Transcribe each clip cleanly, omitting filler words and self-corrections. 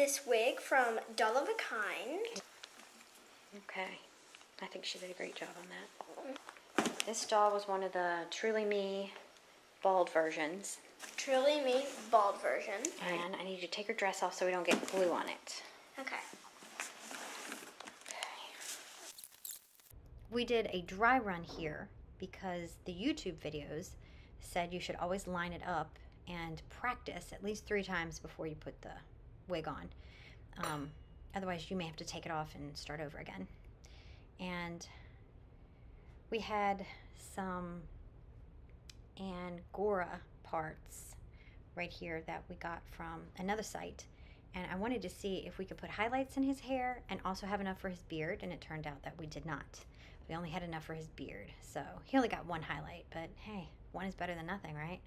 this wig from Doll of a Kind. Okay. I think she did a great job on that. This doll was one of the Truly Me bald versions. Truly Me bald version. And I need you to take her dress off so we don't get glue on it. Okay. We did a dry run here because the YouTube videos said you should always line it up and practice at least 3 times before you put the wig on. Otherwise you may have to take it off and start over again. And we had some Angora parts right here that we got from another site, and I wanted to see if we could put highlights in his hair and also have enough for his beard, and it turned out that we did not. We only had enough for his beard, so he only got 1 highlight, but hey, 1 is better than nothing, right?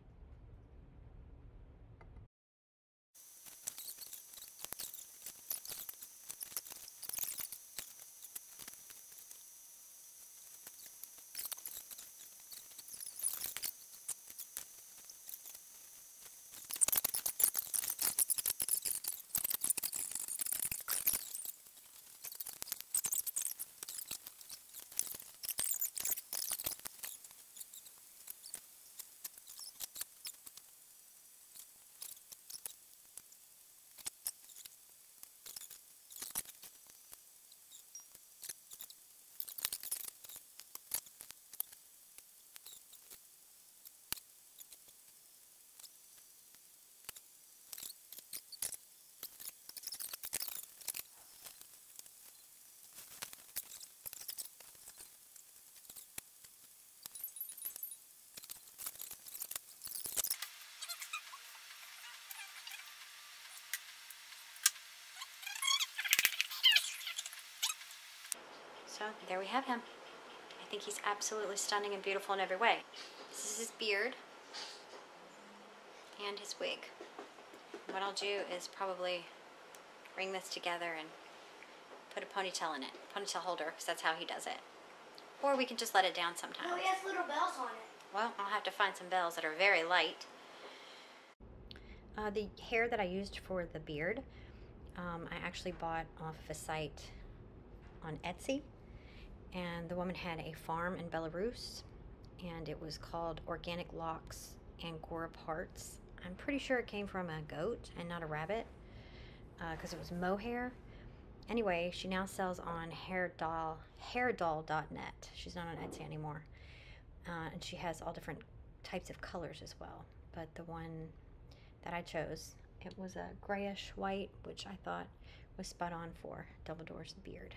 So there we have him. I think he's absolutely stunning and beautiful in every way. This is his beard and his wig. What I'll do is probably bring this together and put a ponytail in it, ponytail holder, because that's how he does it. Or we can just let it down sometimes. Oh, he has little bells on it. Well, I'll have to find some bells that are very light. The hair that I used for the beard, I actually bought off of a site on Etsy. And the woman had a farm in Belarus, and it was called Organic Locks Angora Parts. I'm pretty sure it came from a goat and not a rabbit, because it was mohair. Anyway, she now sells on hairdoll.net. She's not on Etsy anymore. And she has all different types of colors as well. But the one that I chose, it was a grayish white, which I thought was spot on for Dumbledore's beard.